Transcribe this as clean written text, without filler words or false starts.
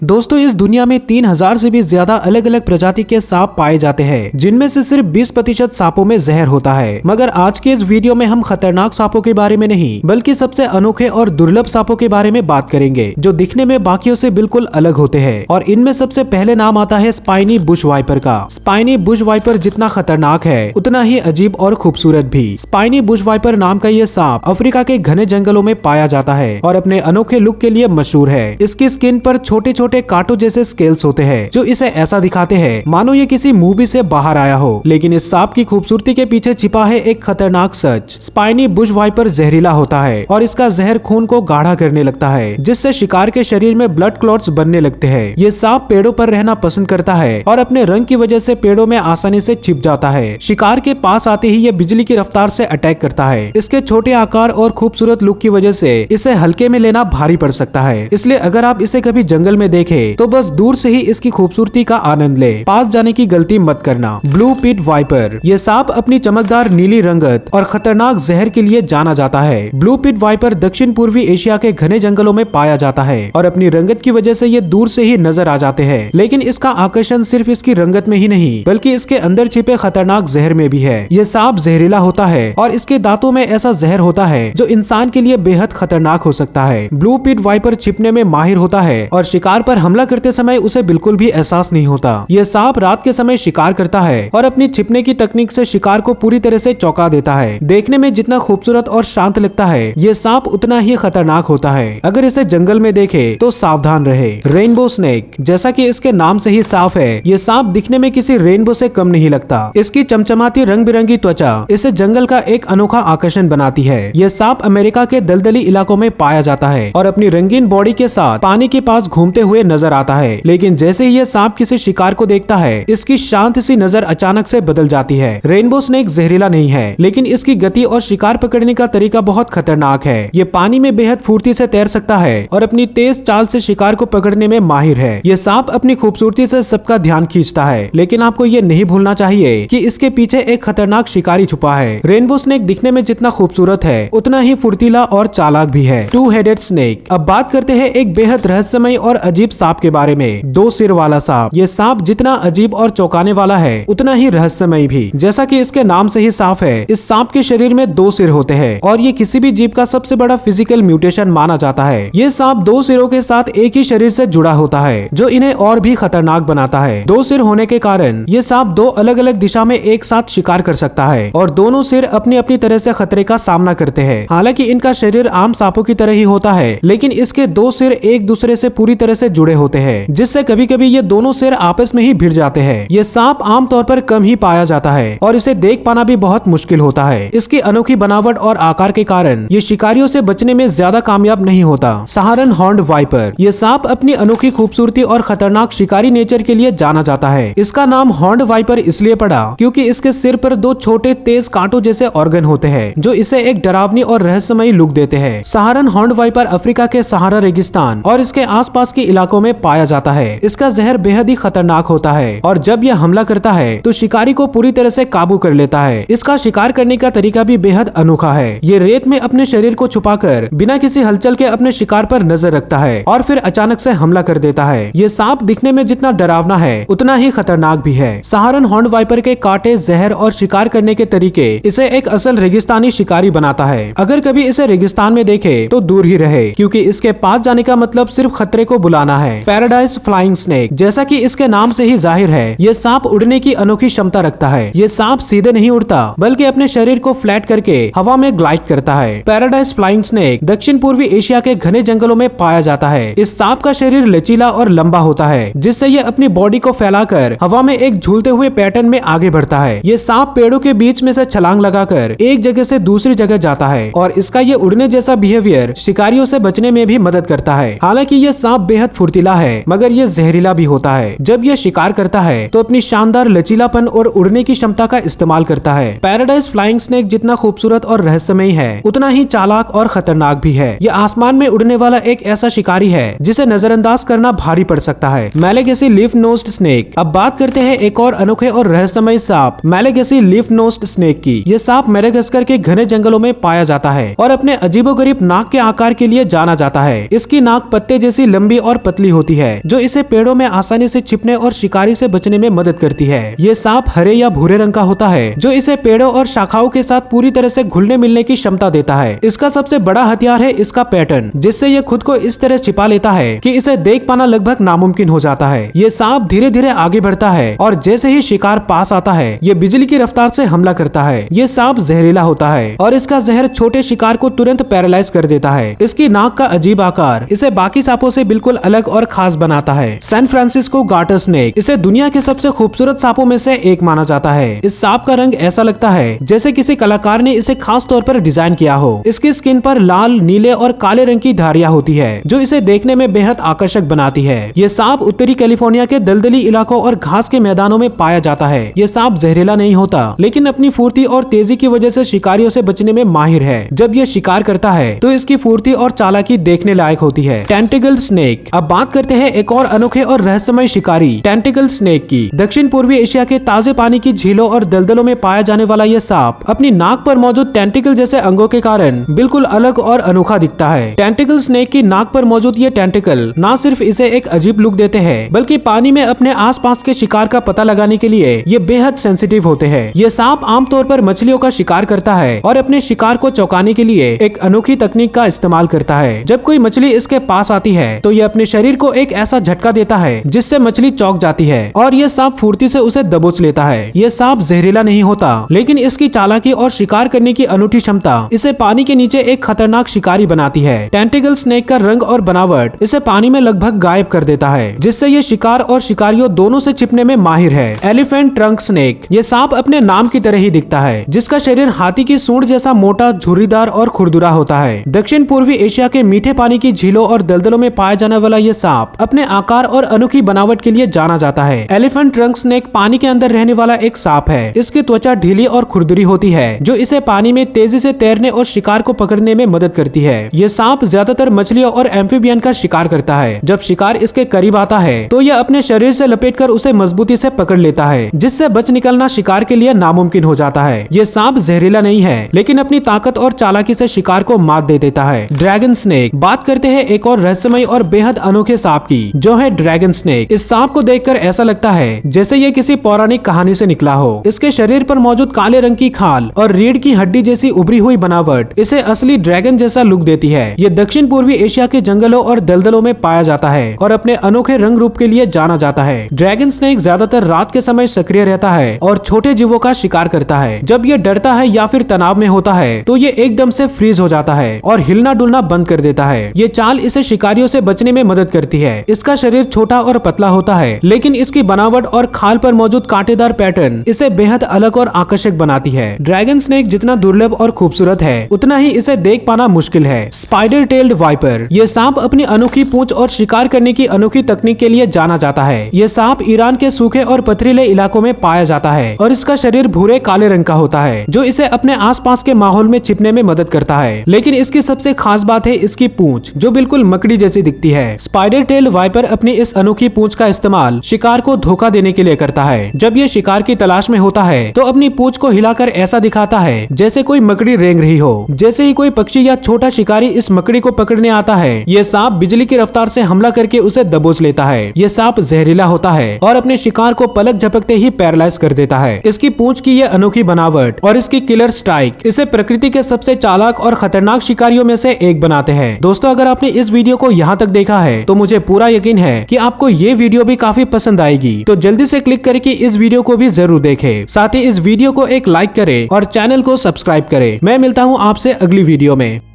दोस्तों इस दुनिया में 3000 से भी ज्यादा अलग अलग प्रजाति के सांप पाए जाते हैं, जिनमें से सिर्फ 20% सांपों में जहर होता है। मगर आज के इस वीडियो में हम खतरनाक सांपों के बारे में नहीं बल्कि सबसे अनोखे और दुर्लभ सांपों के बारे में बात करेंगे, जो दिखने में बाकियों से बिल्कुल अलग होते हैं। और इनमें सबसे पहले नाम आता है स्पाइनी बुश वाइपर का। स्पाइनी बुश वाइपर जितना खतरनाक है उतना ही अजीब और खूबसूरत भी। स्पाइनी बुश वाइपर नाम का ये सांप अफ्रीका के घने जंगलों में पाया जाता है और अपने अनोखे लुक के लिए मशहूर है। इसकी स्किन पर छोटे छोटे कांटों जैसे स्केल्स होते हैं जो इसे ऐसा दिखाते हैं मानो ये किसी मूवी से बाहर आया हो। लेकिन इस सांप की खूबसूरती के पीछे छिपा है एक खतरनाक सच। स्पाइनी बुश वाइपर जहरीला होता है और इसका जहर खून को गाढ़ा करने लगता है, जिससे शिकार के शरीर में ब्लड क्लॉट्स बनने लगते हैं। ये सांप पेड़ों पर रहना पसंद करता है और अपने रंग की वजह से पेड़ों में आसानी से छिप जाता है। शिकार के पास आते ही ये बिजली की रफ्तार से अटैक करता है। इसके छोटे आकार और खूबसूरत लुक की वजह से इसे हल्के में लेना भारी पड़ सकता है। इसलिए अगर आप इसे कभी जंगल में देखें तो बस दूर से ही इसकी खूबसूरती का आनंद ले, पास जाने की गलती मत करना। ब्लू पिट वाइपर ये सांप अपनी चमकदार नीली रंगत और खतरनाक जहर के लिए जाना जाता है। ब्लू पिट वाइपर दक्षिण पूर्वी एशिया के घने जंगलों में पाया जाता है और अपनी रंगत की वजह से ये दूर से ही नजर आ जाते हैं। लेकिन इसका आकर्षण सिर्फ इसकी रंगत में ही नहीं बल्कि इसके अंदर छिपे खतरनाक जहर में भी है। ये सांप जहरीला होता है और इसके दांतों में ऐसा जहर होता है जो इंसान के लिए बेहद खतरनाक हो सकता है। ब्लू पिट वाइपर छिपने में माहिर होता है और शिकार पर हमला करते समय उसे बिल्कुल भी एहसास नहीं होता। यह सांप रात के समय शिकार करता है और अपनी छिपने की तकनीक से शिकार को पूरी तरह से चौंका देता है। देखने में जितना खूबसूरत और शांत लगता है ये सांप उतना ही खतरनाक होता है। अगर इसे जंगल में देखे तो सावधान रहे। रेनबो स्नेक जैसा कि इसके नाम से ही साफ है, ये सांप दिखने में किसी रेनबो से कम नहीं लगता। इसकी चमचमाती रंग बिरंगी त्वचा इसे जंगल का एक अनोखा आकर्षण बनाती है। यह सांप अमेरिका के दलदली इलाकों में पाया जाता है और अपनी रंगीन बॉडी के साथ पानी के पास घूमते हुए नजर आता है। लेकिन जैसे ही यह सांप किसी शिकार को देखता है इसकी शांत सी नजर अचानक से बदल जाती है। रेनबो स्नेक जहरीला नहीं है, लेकिन इसकी गति और शिकार पकड़ने का तरीका बहुत खतरनाक है। ये पानी में बेहद फुर्ती से तैर सकता है और अपनी तेज चाल से शिकार को पकड़ने में माहिर है। ये सांप अपनी खूबसूरती से सबका ध्यान खींचता है, लेकिन आपको ये नहीं भूलना चाहिए कि इसके पीछे एक खतरनाक शिकारी छुपा है। रेनबो स्नेक दिखने में जितना खूबसूरत है उतना ही फुर्तीला और चालाक भी है। Two headed snake. अब बात करते हैं एक बेहद रहस्यमय और अजीब सांप के बारे में, दो सिर वाला सांप। ये सांप जितना अजीब और चौंकाने वाला है उतना ही रहस्यमय भी। जैसा कि इसके नाम से ही साफ है, इस सांप के शरीर में दो सिर होते हैं और ये किसी भी जीव का सबसे बड़ा फिजिकल म्यूटेशन माना जाता है। ये सांप दो सिरों के साथ एक ही शरीर से जुड़ा होता है, जो इन्हें और भी खतरनाक बनाता है। दो सिर होने के कारण ये सांप दो अलग अलग दिशा में एक साथ शिकार कर सकता है और दोनों सिर अपनी अपनी तरह से खतरे का सामना करते हैं। हालांकि इनका शरीर आम सांपों की तरह ही होता है, लेकिन इसके दो सिर एक दूसरे से पूरी तरह से जुड़े होते हैं, जिससे कभी कभी ये दोनों सिर आपस में ही भिड़ जाते हैं। ये सांप आमतौर पर कम ही पाया जाता है और इसे देख पाना भी बहुत मुश्किल होता है। इसकी अनोखी बनावट और आकार के कारण ये शिकारियों से बचने में ज्यादा कामयाब नहीं होता। सहारन हॉर्न्ड वाइपर। ये सांप अपनी अनोखी खूबसूरती और खतरनाक शिकारी नेचर के लिए जाना जाता है। इसका नाम हॉर्न्ड वाइपर इसलिए पड़ा क्योंकि इसके सिर पर दो छोटे तेज कांटों जैसे ऑर्गन होते हैं जो इसे एक डरावनी और रहस्यमयी लुक देते हैं। सहारन हॉर्न्ड वाइपर अफ्रीका के सहारा रेगिस्तान और इसके आसपास के इलाकों में पाया जाता है। इसका जहर बेहद ही खतरनाक होता है और जब यह हमला करता है तो शिकारी को पूरी तरह से काबू कर लेता है। इसका शिकार करने का तरीका भी बेहद अनोखा है। ये रेत में अपने शरीर को छुपाकर बिना किसी हलचल के अपने शिकार पर नजर रखता है और फिर अचानक से हमला कर देता है। ये सांप दिखने में जितना डरावना है उतना ही खतरनाक भी है। सहारन हॉर्न्ड वाइपर के कांटे, जहर और शिकार करने के तरीके इसे एक असल रेगिस्तानी शिकारी बनाता है। अगर कभी इसे रेगिस्तान में देखे तो दूर ही रहे, क्योंकि इसके पास जाने का मतलब सिर्फ खतरे को बुलाना है। Paradise flying snake. जैसा कि इसके नाम से ही जाहिर है, ये सांप उड़ने की अनोखी क्षमता रखता है। ये सांप सीधे नहीं उड़ता बल्कि अपने शरीर को फ्लैट करके हवा में ग्लाइड करता है। पैराडाइज फ्लाइंग स्नेक दक्षिण पूर्वी एशिया के घने जंगलों में पाया जाता है। इस सांप का शरीर लचीला और लंबा होता है, जिससे ये अपनी बॉडी को फैलाकर हवा में एक झूलते हुए पैटर्न में आगे बढ़ता है। ये सांप पेड़ों के बीच में से छलांग लगाकर एक जगह से दूसरी जगह जाता है और इसका ये उड़ने जैसा बिहेवियर शिकारियों से बचने में भी मदद करता है। हालांकि ये सांप बेहद फुर्तीला है, मगर ये जहरीला भी होता है। जब यह शिकार करता है तो अपनी शानदार लचीलापन और उड़ने की क्षमता का इस्तेमाल करता है। पैराडाइज फ्लाइंग स्नेक जितना खूबसूरत और रहस्यमयी है उतना ही चालाक और खतरनाक भी है। यह आसमान में उड़ने वाला एक ऐसा शिकारी है जिसे नजरअंदाज करना भारी पड़ सकता है। मैलेगेसी लीफ नोज्ड स्नेक। अब बात करते हैं एक और अनोखे और रहस्यमयी सांप मैलेगेसी लीफ नोज्ड स्नेक की। यह सांप मेडागास्कर के घने जंगलों में पाया जाता है और अपने अजीबोगरीब नाक के आकार के लिए जाना जाता है। इसकी नाक पत्ते जैसी लंबी और पतली होती है जो इसे पेड़ों में आसानी से छिपने और शिकारी से बचने में मदद करती है। ये सांप हरे या भूरे रंग का होता है जो इसे पेड़ों और शाखाओं के साथ पूरी तरह से घुलने मिलने की क्षमता देता है। इसका सबसे बड़ा हथियार है इसका पैटर्न, जिससे ये खुद को इस तरह छिपा लेता है कि इसे देख पाना लगभग नामुमकिन हो जाता है। ये सांप धीरे धीरे आगे बढ़ता है और जैसे ही शिकार पास आता है ये बिजली की रफ्तार से हमला करता है। ये सांप जहरीला होता है और इसका जहर छोटे शिकार को तुरंत पैरालाइज कर देता है। इसकी नाक का अजीब आकार इसे बाकी सांपों से बिल्कुल अलग और खास बनाता है। सैन फ्रांसिस्को गार्टर स्नेक इसे दुनिया के सबसे खूबसूरत सांपों में से एक माना जाता है। इस सांप का रंग ऐसा लगता है जैसे किसी कलाकार ने इसे खास तौर पर डिजाइन किया हो। इसकी स्किन पर लाल, नीले और काले रंग की धारियां होती है जो इसे देखने में बेहद आकर्षक बनाती है। ये सांप उत्तरी कैलिफोर्निया के दलदली इलाकों और घास के मैदानों में पाया जाता है। ये सांप जहरीला नहीं होता, लेकिन अपनी फुर्ती और तेजी की वजह से शिकारियों से बचने में माहिर है। जब ये शिकार करता है तो इसकी फुर्ती और चालाकी देखने लायक होती है। Tentacle snake. अब बात करते हैं एक और अनोखे और रहस्यमय शिकारी टेंटिकल स्नेक की। दक्षिण पूर्वी एशिया के ताजे पानी की झीलों और दलदलों में पाया जाने वाला यह सांप अपनी नाक पर मौजूद टेंटिकल जैसे अंगों के कारण बिल्कुल अलग और अनोखा दिखता है। टेंटिकल स्नेक की नाक पर मौजूद ये टेंटिकल न सिर्फ इसे एक अजीब लुक देते हैं, बल्कि पानी में अपने आसपास के शिकार का पता लगाने के लिए ये बेहद सेंसिटिव होते हैं। ये सांप आमतौर पर मछलियों का शिकार करता है और अपने शिकार को चौंकाने के लिए एक अनोखी तकनीक का इस्तेमाल करता है। जब कोई मछली इसके पास आती है तो ये अपने शरीर को एक ऐसा झटका देता है जिससे मछली चौंक जाती है और ये सांप फुर्ती से उसे दबोच लेता है। ये सांप जहरीला नहीं होता, लेकिन इसकी चालाकी और शिकार करने की अनूठी क्षमता इसे पानी के नीचे एक खतरनाक शिकारी बनाती है। टेंटिकल स्नेक का रंग और बनावट इसे पानी में लगभग गायब कर देता है, जिससे ये शिकार और शिकारियों दोनों से छिपने में माहिर है। Elephant trunk snake. ये सांप अपने नाम की तरह ही दिखता है, जिसका शरीर हाथी की सूंड जैसा मोटा, झुर्रीदार और खुरदुरा होता है। दक्षिण पूर्वी एशिया के मीठे पानी की झीलों और दलदलों में पाया जाने वाला ये सांप अपने आकार और अनोखी बनावट के लिए जाना जाता है। एलिफेंट ट्रंक स्नेक पानी के अंदर रहने वाला एक सांप है। इसकी त्वचा ढीली और खुरदुरी होती है जो इसे पानी में तेजी से तैरने और शिकार को पकड़ने में मदद करती है। ये सांप ज्यादातर मछलियों और एम्फीबियन का शिकार करता है। जब शिकार इसके करीब आता है तो यह अपने शरीर से लपेटकर उसे मजबूती से पकड़ लेता है, जिससे बच निकलना शिकार के लिए नामुमकिन हो जाता है। ये सांप जहरीला नहीं है, लेकिन अपनी ताकत और चालाकी से शिकार को मात दे देता है। Dragon snake. बात करते हैं एक और रहस्यमय और बेहद अनोखे सांप की, जो है ड्रैगन स्नेक। इस सांप को देखकर ऐसा लगता है जैसे ये किसी पौराणिक कहानी से निकला हो। इसके शरीर पर मौजूद काले रंग की खाल और रीढ़ की हड्डी जैसी उभरी हुई बनावट इसे असली ड्रैगन जैसा लुक देती है। ये दक्षिण पूर्वी एशिया के जंगलों और दलदलों में पाया जाता है और अपने अनोखे रंग रूप के लिए जाना जाता है। ड्रैगन स्नेक ज्यादातर रात के समय सक्रिय रहता है और छोटे जीवों का शिकार करता है। जब ये डरता है या फिर तनाव में होता है तो ये एकदम से फ्रीज हो जाता है और हिलना डुलना बंद कर देता है। ये चाल इसे शिकारियों से बचने में मदद करती है। इसका शरीर छोटा और पतला होता है, लेकिन इसकी बनावट और खाल पर मौजूद कांटेदार पैटर्न इसे बेहद अलग और आकर्षक बनाती है। ड्रैगन स्नेक जितना दुर्लभ और खूबसूरत है, उतना ही इसे देख पाना मुश्किल है। Spider tailed viper. ये सांप अपनी अनोखी पूंछ और शिकार करने की अनोखी तकनीक के लिए जाना जाता है। ये सांप ईरान के सूखे और पथरीले इलाकों में पाया जाता है और इसका शरीर भूरे काले रंग का होता है, जो इसे अपने आसपास के माहौल में छिपने में मदद करता है। लेकिन इसकी सबसे खास बात है इसकी पूंछ, जो बिल्कुल मकड़ी जैसी दिखती है। स्पाइडर टेल वाइपर अपनी इस अनोखी पूंछ का इस्तेमाल शिकार को धोखा देने के लिए करता है। जब ये शिकार की तलाश में होता है तो अपनी पूंछ को हिलाकर ऐसा दिखाता है जैसे कोई मकड़ी रेंग रही हो। जैसे ही कोई पक्षी या छोटा शिकारी इस मकड़ी को पकड़ने आता है, ये सांप बिजली की रफ्तार से हमला करके उसे दबोच लेता है। ये सांप जहरीला होता है और अपने शिकार को पलक झपकते ही पैरालाइज कर देता है। इसकी पूंछ की ये अनोखी बनावट और इसकी किलर स्ट्राइक इसे प्रकृति के सबसे चालाक और खतरनाक शिकारियों में से एक बनाते हैं। दोस्तों, अगर आपने इस वीडियो को यहाँ तक देखा है तो मुझे पूरा यकीन है कि आपको ये वीडियो भी काफी पसंद आएगी। तो जल्दी से क्लिक करके इस वीडियो को भी जरूर देखें। साथ ही इस वीडियो को एक लाइक करें और चैनल को सब्सक्राइब करें। मैं मिलता हूँ आपसे अगली वीडियो में।